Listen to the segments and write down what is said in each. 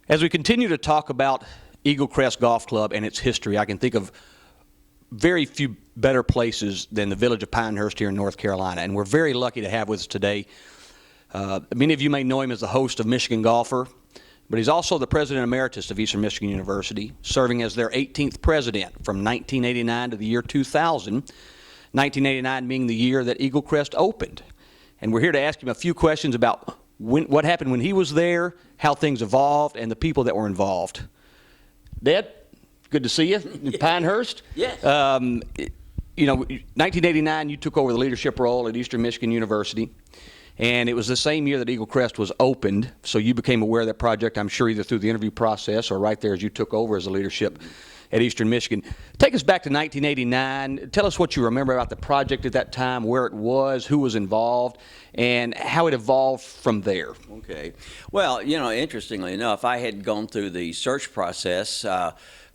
As we continue to talk about Eagle Crest Golf Club and its history, I can think of very few better places than the village of Pinehurst here in North Carolina, and we're very lucky to have with us today. Many of you may know him as the host of Michigan Golfer, but he's also the president emeritus of Eastern Michigan University, serving as their 18th president from 1989 to the year 2000, 1989 being the year that Eagle Crest opened. And we're here to ask him a few questions about what happened when he was there, how things evolved, and the people that were involved. Dad, good to see you in Pinehurst. Yes. 1989, you took over the leadership role at Eastern Michigan University, and it was the same year that Eagle Crest was opened, so you became aware of that project, I'm sure, either through the interview process or right there as you took over as a leadership at Eastern Michigan. Take us back to 1989. Tell us what you remember about the project at that time, where it was, who was involved, and how it evolved from there. Okay. Well, interestingly enough, I had gone through the search process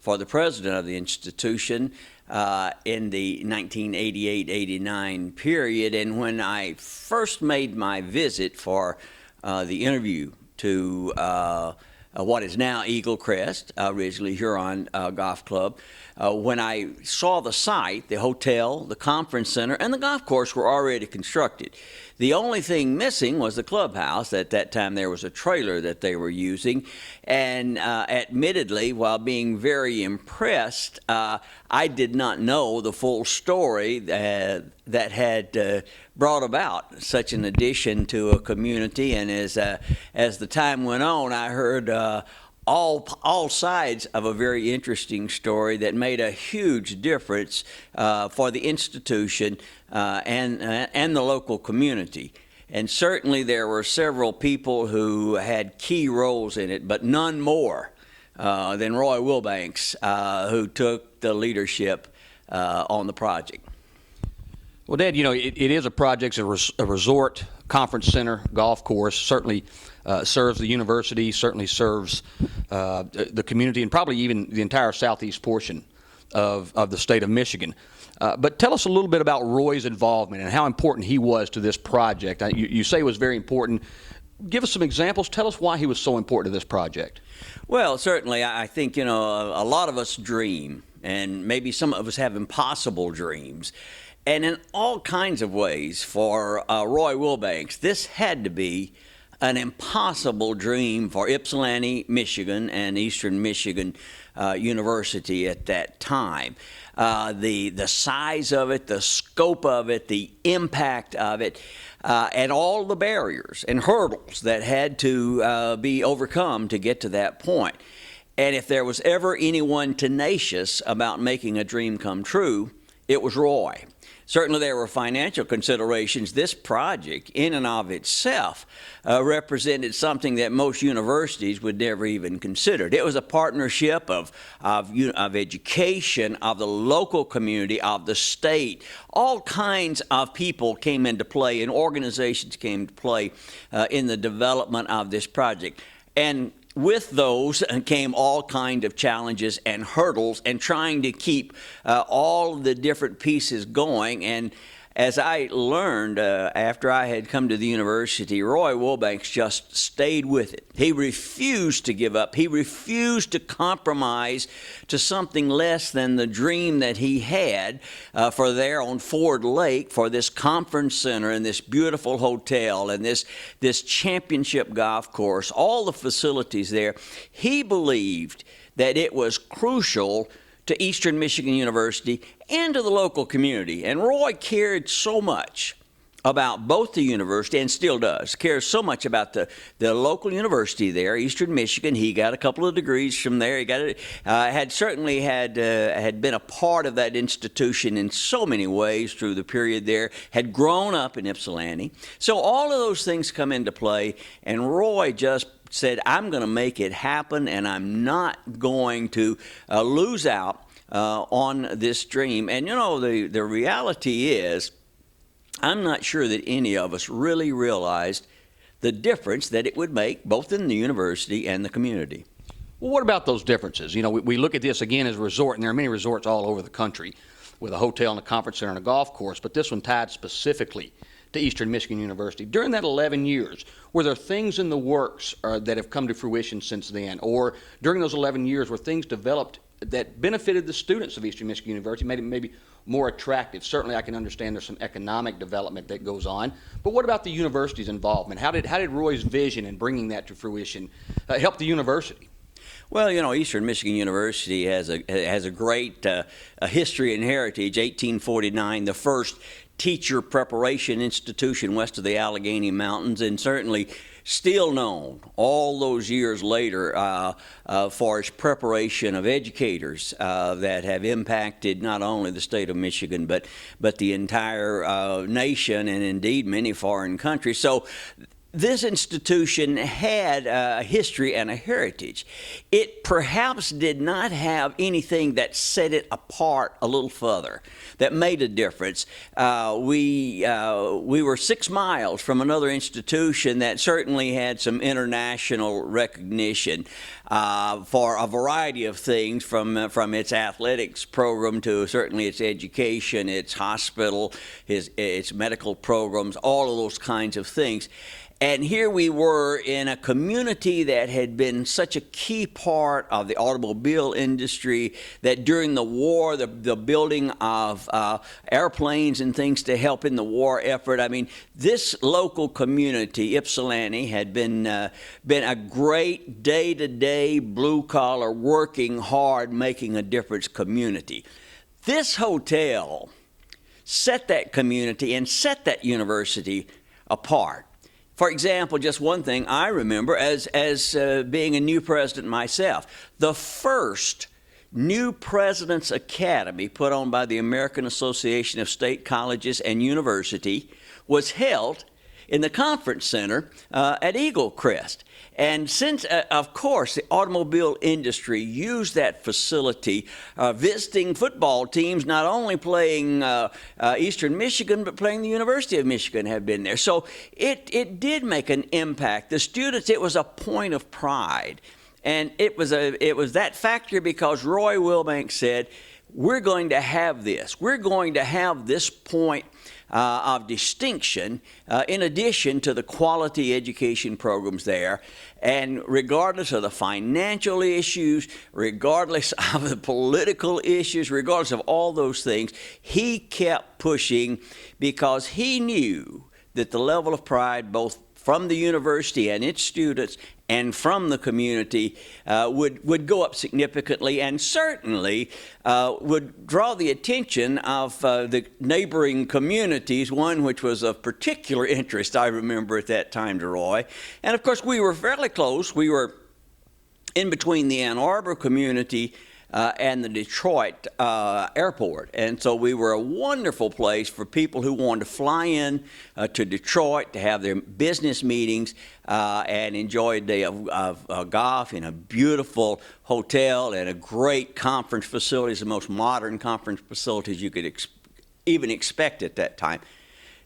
for the president of the institution in the 1988-89 period, and when I first made my visit for the interview to what is now Eagle Crest, originally Huron Golf Club. When I saw the site, the hotel, the conference center, and the golf course were already constructed. The only thing missing was the clubhouse. At that time, there was a trailer that they were using. And admittedly, while being very impressed, I did not know the full story that had brought about such an addition to a community. And as the time went on, I heard all sides of a very interesting story that made a huge difference for the institution and the local community. And certainly there were several people who had key roles in it, but none more than Roy Wilbanks, who took the leadership on the project. Well, Dad, it is a project, a resort, conference center, golf course, certainly serves the university, certainly serves the community, and probably even the entire southeast portion of the state of Michigan. But tell us a little bit about Roy's involvement and how important he was to this project. You say it was very important. Give us some examples. Tell us why he was so important to this project. Well, certainly, I think, a lot of us dream, and maybe some of us have impossible dreams. And in all kinds of ways, for Roy Wilbanks, this had to be an impossible dream for Ypsilanti, Michigan, and Eastern Michigan University at that time. The size of it, the scope of it, the impact of it, and all the barriers and hurdles that had to be overcome to get to that point. And if there was ever anyone tenacious about making a dream come true, it was Roy. Certainly there were financial considerations. This project, in and of itself, represented something that most universities would never even consider. It was a partnership of education, of the local community, of the state. All kinds of people came into play, and organizations came into play in the development of this project. And with those came all kinds of challenges and hurdles, and trying to keep all the different pieces going. And as I learned after I had come to the university, Roy Wilbanks just stayed with it. He refused to give up. He refused to compromise to something less than the dream that he had for there on Ford Lake, for this conference center and this beautiful hotel and this championship golf course, all the facilities there. He believed that it was crucial to Eastern Michigan University and to the local community. And Roy cared so much about both the university, and still does, cares so much about the local university there, Eastern Michigan. He got a couple of degrees from there. He got had been a part of that institution in so many ways through the period there, had grown up in Ypsilanti. So all of those things come into play, and Roy just said, I'm going to make it happen, and I'm not going to lose out on this dream. And the reality is, I'm not sure that any of us really realized the difference that it would make both in the university and the community. Well, what about those differences? We look at this again as a resort, and there are many resorts all over the country with a hotel and a conference center and a golf course, but this one tied specifically to Eastern Michigan University. During that 11 years, were there things in the works that have come to fruition since then? Or during those 11 years, were things developed that benefited the students of Eastern Michigan University, made it maybe more attractive? Certainly I can understand there's some economic development that goes on, but what about the university's involvement? How did Roy's vision in bringing that to fruition help the university? Well, you know, Eastern Michigan University has a great history and heritage. 1849, the first teacher preparation institution west of the Allegheny Mountains, and certainly still known all those years later for its preparation of educators that have impacted not only the state of Michigan but the entire nation, and indeed many foreign countries. So this institution had a history and a heritage. It perhaps did not have anything that set it apart a little further, that made a difference. We were 6 miles from another institution that certainly had some international recognition for a variety of things, from its athletics program to certainly its education, its hospital, its medical programs, all of those kinds of things. And here we were in a community that had been such a key part of the automobile industry, that during the war, the building of airplanes and things to help in the war effort. I mean, this local community, Ypsilanti, had been a great day-to-day, blue-collar, working hard, making a difference community. This hotel set that community and set that university apart. For example, just one thing I remember as being a new president myself, the first New President's Academy put on by the American Association of State Colleges and University was held in the conference center at Eagle Crest. And since, of course, the automobile industry used that facility, visiting football teams, not only playing Eastern Michigan, but playing the University of Michigan, have been there. So it did make an impact. The students, it was a point of pride. And it was that factor because Roy Wilbanks said, we're going to have this. We're going to have this point of distinction in addition to the quality education programs there. And regardless of the financial issues, regardless of the political issues, regardless of all those things, he kept pushing because he knew that the level of pride, both from the university and its students and from the community, would go up significantly, and certainly would draw the attention of the neighboring communities, one which was of particular interest, I remember at that time, to Roy. And of course, we were fairly close. We were in between the Ann Arbor community and the Detroit airport. And so we were a wonderful place for people who wanted to fly in to Detroit to have their business meetings and enjoy a day of golf in a beautiful hotel and a great conference facilities, the most modern conference facilities you could even expect at that time.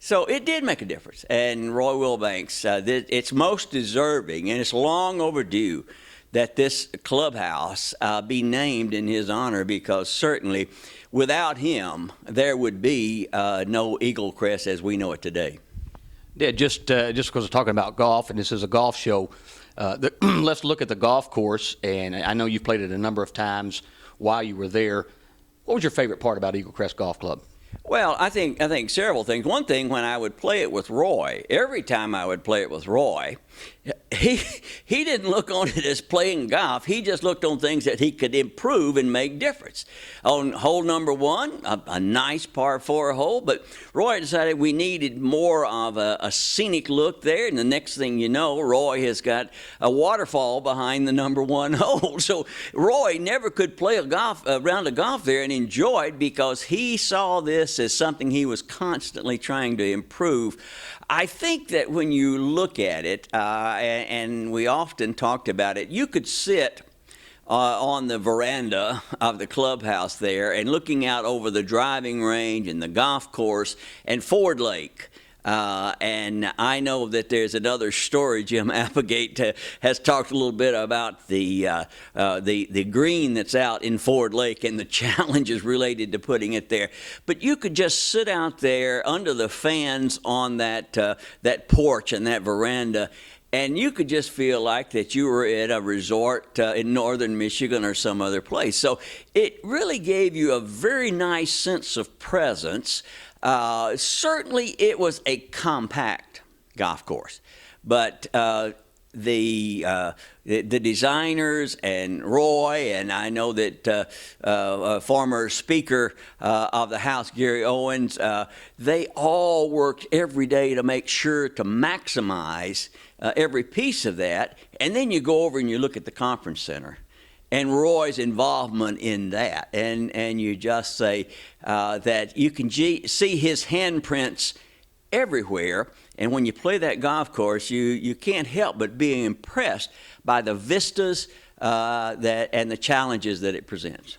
So it did make a difference. And Roy Wilbanks, it's most deserving, and it's long overdue that this clubhouse be named in his honor, because certainly without him there would be no Eagle Crest as we know it today. Yeah, just because we're talking about golf, and this is a golf show, let's look at the golf course. And I know you played it a number of times while you were there. What was your favorite part about Eagle Crest Golf Club? Well, I think several things. One thing, when I would play it with Roy, every time I would play it with Roy, he didn't look on it as playing golf. He just looked on things that he could improve and make difference. On hole number 1, a nice par 4 hole, but Roy decided we needed more of a scenic look there, and the next thing you know, Roy has got a waterfall behind the number 1 hole. So Roy never could play a round of golf there and enjoy it, because he saw this as something he was constantly trying to improve. I think that when you look at it, and we often talked about it, you could sit on the veranda of the clubhouse there and looking out over the driving range and the golf course and Ford Lake. And I know that there's another story. Jim Applegate has talked a little bit about the green that's out in Ford Lake and the challenges related to putting it there. But you could just sit out there under the fans on that porch and that veranda, and you could just feel like that you were at a resort in northern Michigan or some other place. So it really gave you a very nice sense of presence. Certainly it was a compact golf course, but the designers and Roy, and I know that former Speaker of the House, Gary Owens, they all worked every day to make sure to maximize every piece of that. And then you go over and you look at the conference center and Roy's involvement in that, and you just say that you can see his handprints everywhere. And when you play that golf course, you can't help but be impressed by the vistas and the challenges that it presents.